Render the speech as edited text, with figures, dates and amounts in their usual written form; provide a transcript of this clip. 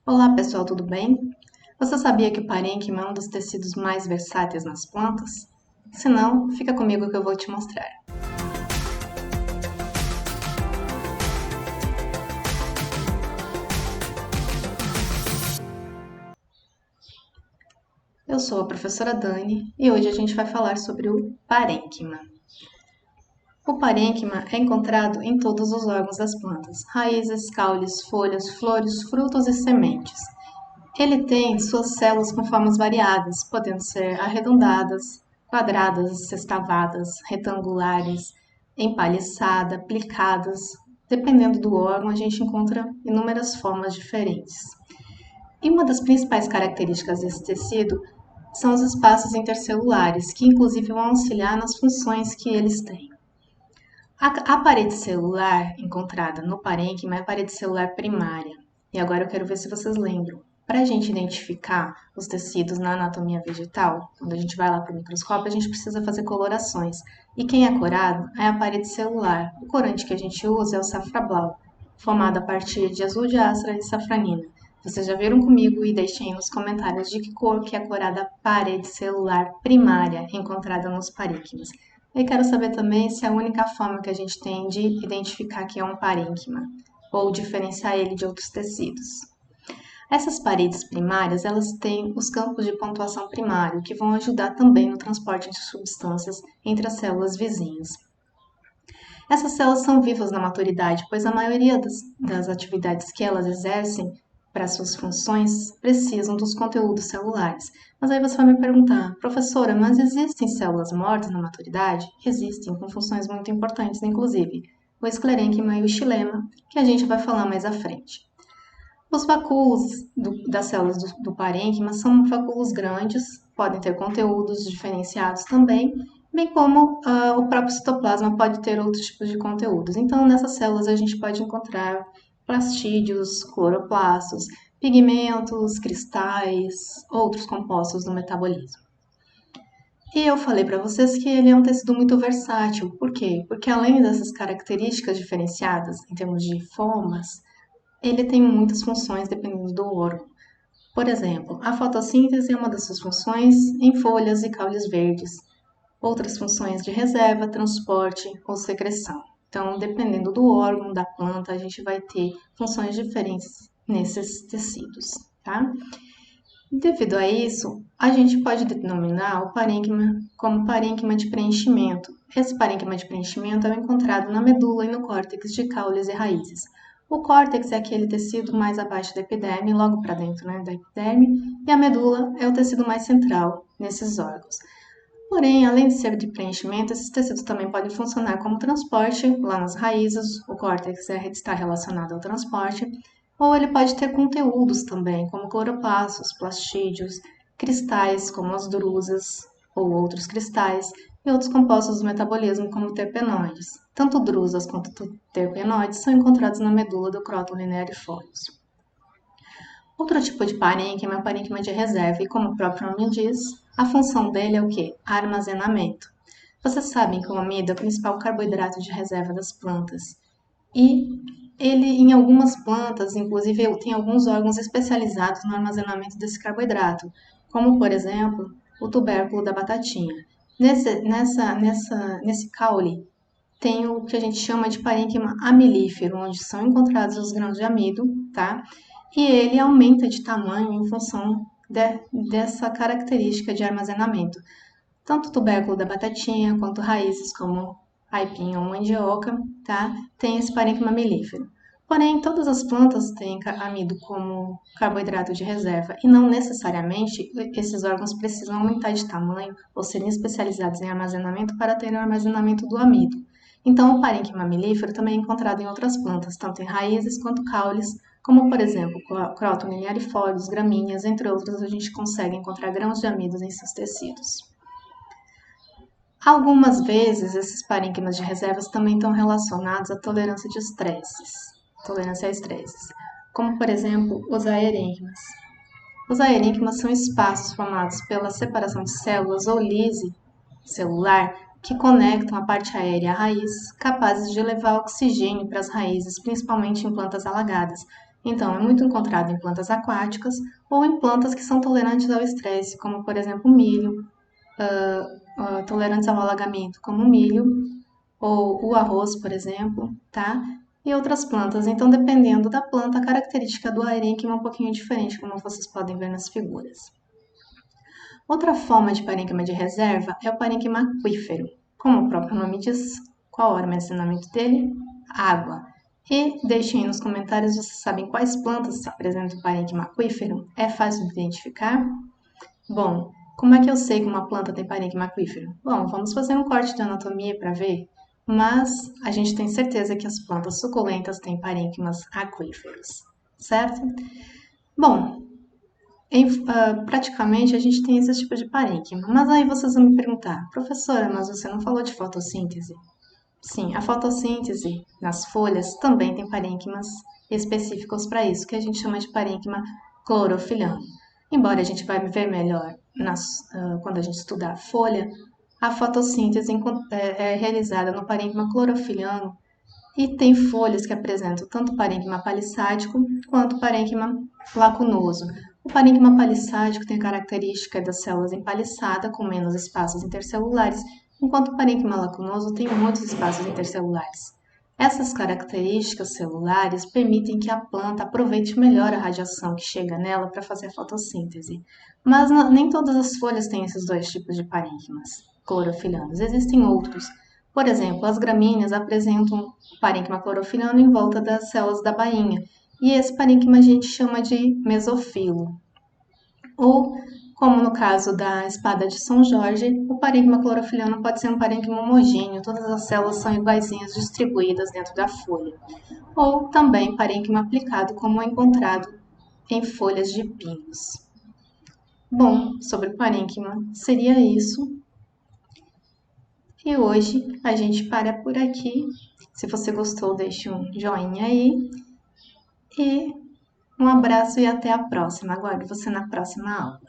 Olá pessoal, tudo bem? Você sabia que o parênquima é um dos tecidos mais versáteis nas plantas? Se não, fica comigo que eu vou te mostrar. Eu sou a professora Dani e hoje a gente vai falar sobre o parênquima. O parênquima é encontrado em todos os órgãos das plantas: raízes, caules, folhas, flores, frutos e sementes. Ele tem suas células com formas variadas, podendo ser arredondadas, quadradas, sextavadas, retangulares, empalhiçadas, plicadas. Dependendo do órgão, a gente encontra inúmeras formas diferentes. E uma das principais características desse tecido são os espaços intercelulares, que inclusive vão auxiliar nas funções que eles têm. A parede celular encontrada no parênquima é a parede celular primária. E agora eu quero ver se vocês lembram. Para a gente identificar os tecidos na anatomia vegetal, quando a gente vai lá para o microscópio, a gente precisa fazer colorações. E quem é corado é a parede celular. O corante que a gente usa é o safra-blau, formado a partir de azul de astra e safranina. Vocês já viram comigo e deixem nos comentários de que cor que é corada a parede celular primária encontrada nos parênquimas. Eu quero saber também se é a única forma que a gente tem de identificar que é um parênquima ou diferenciar ele de outros tecidos. Essas paredes primárias, elas têm os campos de pontuação primário, que vão ajudar também no transporte de substâncias entre as células vizinhas. Essas células são vivas na maturidade, pois a maioria das atividades que elas exercem para suas funções precisam dos conteúdos celulares. Mas aí você vai me perguntar, professora, mas existem células mortas na maturidade? Existem, com funções muito importantes, inclusive o esclerênquima e o xilema, que a gente vai falar mais à frente. Os vacúolos das células do parênquima são vacúolos grandes, podem ter conteúdos diferenciados também, bem como o próprio citoplasma pode ter outros tipos de conteúdos. Então, nessas células a gente pode encontrar plastídeos, cloroplastos, pigmentos, cristais, outros compostos do metabolismo. E eu falei para vocês que ele é um tecido muito versátil. Por quê? Porque além dessas características diferenciadas em termos de formas, ele tem muitas funções dependendo do órgão. Por exemplo, a fotossíntese é uma das suas funções em folhas e caules verdes. Outras funções de reserva, transporte ou secreção. Então, dependendo do órgão da planta, a gente vai ter funções diferentes nesses tecidos, tá? Devido a isso, a gente pode denominar o parênquima como parênquima de preenchimento. Esse parênquima de preenchimento é encontrado na medula e no córtex de caules e raízes. O córtex é aquele tecido mais abaixo da epiderme, logo para dentro, da epiderme, e a medula é o tecido mais central nesses órgãos. Porém, além de ser de preenchimento, esses tecidos também podem funcionar como transporte lá nas raízes, o córtex está relacionado ao transporte, ou ele pode ter conteúdos também, como cloroplastos, plastídeos, cristais, como as drusas ou outros cristais, e outros compostos do metabolismo, como terpenoides. Tanto drusas quanto terpenoides são encontrados na medula do cróton linearifolius. Outro tipo de parênquima é o parênquima de reserva, e como o próprio nome diz, a função dele é o quê? Armazenamento. Vocês sabem que o amido é o principal carboidrato de reserva das plantas. E ele, em algumas plantas, inclusive, tem alguns órgãos especializados no armazenamento desse carboidrato, como, por exemplo, o tubérculo da batatinha. Nesse caule, tem o que a gente chama de parênquima amilífero, onde são encontrados os grãos de amido, tá? E ele aumenta de tamanho em função dessa característica de armazenamento. Tanto o tubérculo da batatinha quanto raízes como aipim ou mandioca, tá? Tem esse parênquima melífero. Porém, todas as plantas têm amido como carboidrato de reserva e não necessariamente esses órgãos precisam aumentar de tamanho ou serem especializados em armazenamento para ter o armazenamento do amido. Então, o parênquima melífero também é encontrado em outras plantas, tanto em raízes quanto caules, como por exemplo, cróton linearifolis, gramíneas, entre outros, a gente consegue encontrar grãos de amidos em seus tecidos. Algumas vezes, esses parênquimas de reservas também estão relacionados à tolerância de estresses, tolerância a estresses, como por exemplo os aerênquimas. Os aerênquimas são espaços formados pela separação de células ou lise celular que conectam a parte aérea à raiz, capazes de levar oxigênio para as raízes, principalmente em plantas alagadas. Então, é muito encontrado em plantas aquáticas ou em plantas que são tolerantes ao estresse, como por exemplo o milho, tolerantes ao alagamento, como o milho, ou o arroz, por exemplo, tá? E outras plantas. Então, dependendo da planta, a característica do parênquima é um pouquinho diferente, como vocês podem ver nas figuras. Outra forma de parênquima de reserva é o parênquima aquífero. Como o próprio nome diz, qual o armazenamento dele? Água. E deixem aí nos comentários, vocês sabem quais plantas apresentam parênquima aquífero? É fácil de identificar? Bom, como é que eu sei que uma planta tem parênquima aquífero? Bom, vamos fazer um corte de anatomia para ver, mas a gente tem certeza que as plantas suculentas têm parênquimas aquíferos, certo? Bom, praticamente a gente tem esse tipo de parênquima, mas aí vocês vão me perguntar, professora, mas você não falou de fotossíntese? Sim, a fotossíntese nas folhas também tem parênquimas específicos para isso, que a gente chama de parênquima clorofilano. Embora a gente vai ver melhor quando a gente estudar a folha, a fotossíntese é realizada no parênquima clorofilano e tem folhas que apresentam tanto parênquima palissádico quanto parênquima lacunoso. O parênquima palissádico tem a característica das células empaliçadas, com menos espaços intercelulares, enquanto o parênquima lacunoso tem muitos espaços intercelulares. Essas características celulares permitem que a planta aproveite melhor a radiação que chega nela para fazer a fotossíntese. Mas nem todas as folhas têm esses dois tipos de parênquimas clorofilianos, existem outros. Por exemplo, as gramíneas apresentam o parênquima clorofiliano em volta das células da bainha, e esse parênquima a gente chama de mesofilo. Ou, como no caso da espada de São Jorge, o parênquima clorofiliano pode ser um parênquima homogêneo, todas as células são iguaizinhas distribuídas dentro da folha. Ou também parênquima aplicado, como é encontrado em folhas de pinos. Bom, sobre o parênquima seria isso. E hoje a gente para por aqui. Se você gostou, deixe um joinha aí. E um abraço e até a próxima. Aguardo você na próxima aula.